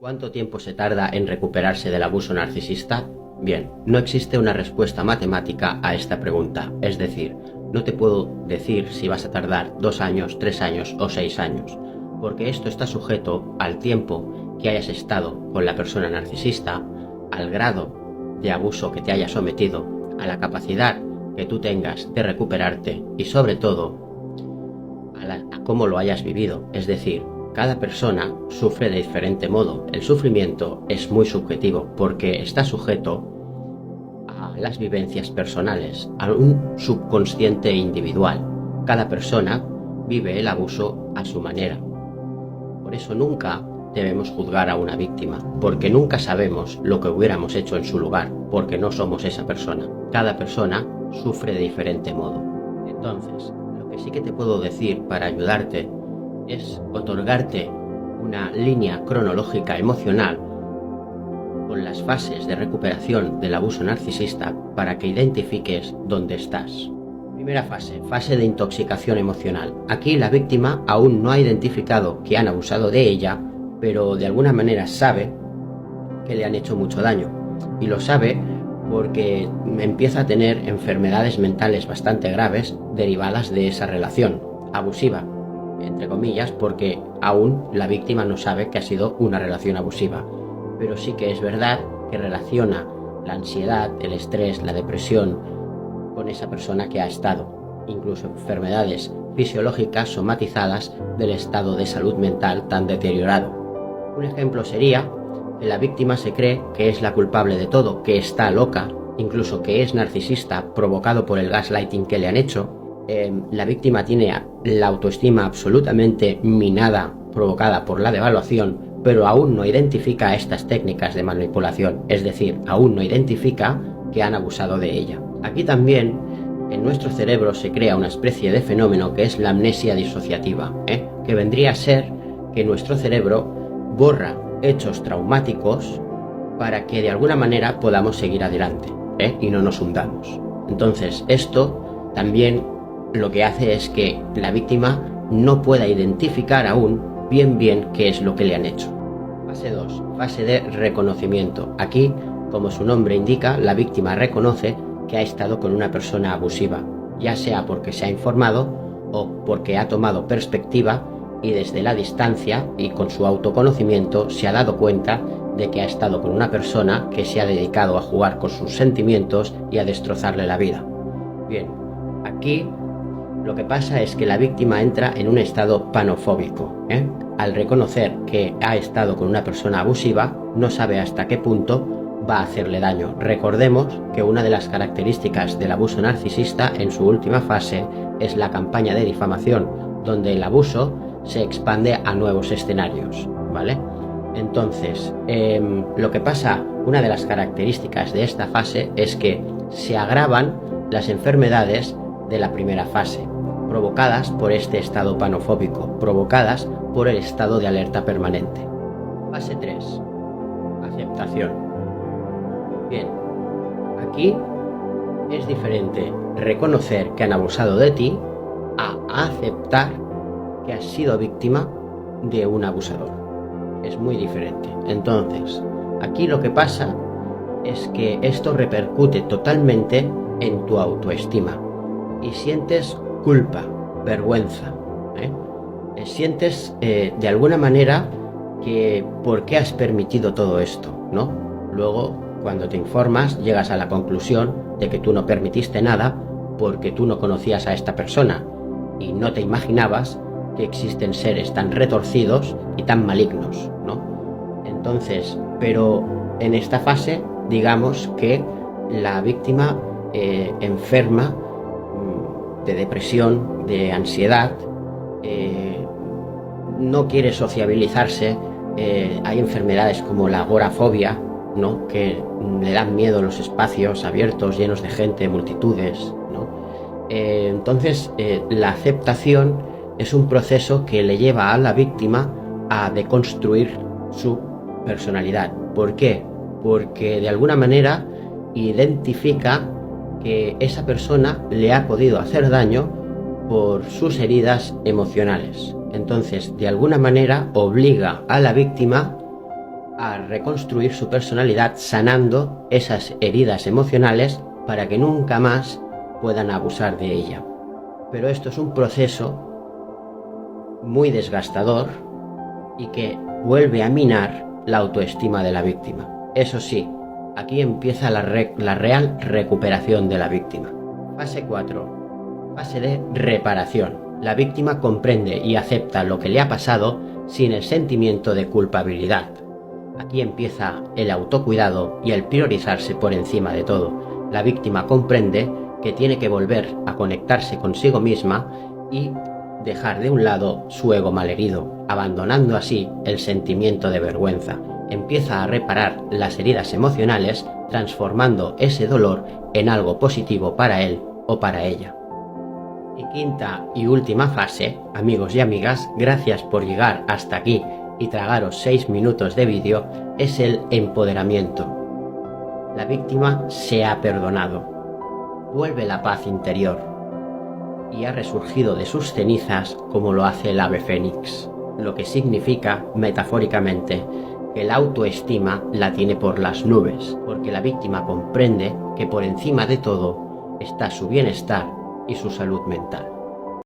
¿Cuánto tiempo se tarda en recuperarse del abuso narcisista? Bien, no existe una respuesta matemática a esta pregunta, es decir, no te puedo decir si vas a tardar 2 años, 3 años o 6 años, porque esto está sujeto al tiempo que hayas estado con la persona narcisista, al grado de abuso que te haya sometido, a la capacidad que tú tengas de recuperarte y sobre todo a cómo lo hayas vivido, es decir, cada persona sufre de diferente modo. El sufrimiento es muy subjetivo porque está sujeto a las vivencias personales, a un subconsciente individual. Cada persona vive el abuso a su manera. Por eso nunca debemos juzgar a una víctima, porque nunca sabemos lo que hubiéramos hecho en su lugar, porque no somos esa persona. Cada persona sufre de diferente modo. Entonces, lo que sí que te puedo decir para ayudarte es otorgarte una línea cronológica emocional con las fases de recuperación del abuso narcisista para que identifiques dónde estás. Primera fase, fase de intoxicación emocional. Aquí la víctima aún no ha identificado que han abusado de ella, pero de alguna manera sabe que le han hecho mucho daño. Y lo sabe porque empieza a tener enfermedades mentales bastante graves derivadas de esa relación abusiva, entre comillas, porque aún la víctima no sabe que ha sido una relación abusiva. Pero sí que es verdad que relaciona la ansiedad, el estrés, la depresión con esa persona que ha estado, incluso enfermedades fisiológicas somatizadas del estado de salud mental tan deteriorado. Un ejemplo sería que la víctima se cree que es la culpable de todo, que está loca, incluso que es narcisista provocado por el gaslighting que le han hecho. La víctima tiene la autoestima absolutamente minada, provocada por la devaluación, pero aún no identifica estas técnicas de manipulación, es decir, aún no identifica que han abusado de ella. Aquí también en nuestro cerebro se crea una especie de fenómeno que es la amnesia disociativa, que vendría a ser que nuestro cerebro borra hechos traumáticos para que de alguna manera podamos seguir adelante, y no nos hundamos. Entonces esto también lo que hace es que la víctima no pueda identificar aún bien qué es lo que le han hecho. Fase 2, fase de reconocimiento. Aquí, como su nombre indica, la víctima reconoce que ha estado con una persona abusiva, ya sea porque se ha informado o porque ha tomado perspectiva y desde la distancia y con su autoconocimiento se ha dado cuenta de que ha estado con una persona que se ha dedicado a jugar con sus sentimientos y a destrozarle la vida. Bien, aquí lo que pasa es que la víctima entra en un estado panofóbico. Al reconocer que ha estado con una persona abusiva, no sabe hasta qué punto va a hacerle daño. Recordemos que una de las características del abuso narcisista en su última fase es la campaña de difamación, donde el abuso se expande a nuevos escenarios, ¿vale? Entonces, lo que pasa, una de las características de esta fase es que se agravan las enfermedades de la primera fase, provocadas por este estado panofóbico, provocadas por el estado de alerta permanente. Fase 3. Aceptación. Bien, aquí es diferente reconocer que han abusado de ti a aceptar que has sido víctima de un abusador. Es muy diferente. Entonces, aquí lo que pasa es que esto repercute totalmente en tu autoestima y sientes culpa, vergüenza, sientes de alguna manera que ¿por qué has permitido todo esto?, ¿no? Luego, cuando te informas, llegas a la conclusión de que tú no permitiste nada porque tú no conocías a esta persona y no te imaginabas que existen seres tan retorcidos y tan malignos, ¿no? Entonces, pero en esta fase, digamos que la víctima enferma de depresión, de ansiedad, no quiere sociabilizarse, hay enfermedades como la agorafobia, ¿no?, que le dan miedo los espacios abiertos, llenos de gente, multitudes, ¿no? Entonces, la aceptación es un proceso que le lleva a la víctima a deconstruir su personalidad. ¿Por qué? Porque de alguna manera identifica que esa persona le ha podido hacer daño por sus heridas emocionales. Entonces, de alguna manera, obliga a la víctima a reconstruir su personalidad sanando esas heridas emocionales para que nunca más puedan abusar de ella. Pero esto es un proceso muy desgastador y que vuelve a minar la autoestima de la víctima. Eso sí, aquí empieza la real recuperación de la víctima. Fase 4. Fase de reparación. La víctima comprende y acepta lo que le ha pasado sin el sentimiento de culpabilidad. Aquí empieza el autocuidado y el priorizarse por encima de todo. La víctima comprende que tiene que volver a conectarse consigo misma y dejar de un lado su ego malherido, abandonando así el sentimiento de vergüenza. Empieza a reparar las heridas emocionales, transformando ese dolor en algo positivo para él o para ella. Y quinta y última fase, amigos y amigas, gracias por llegar hasta aquí y tragaros 6 minutos de vídeo, es el empoderamiento. La víctima se ha perdonado, vuelve la paz interior y ha resurgido de sus cenizas como lo hace el ave fénix, lo que significa, metafóricamente, que la autoestima la tiene por las nubes, porque la víctima comprende que por encima de todo está su bienestar y su salud mental.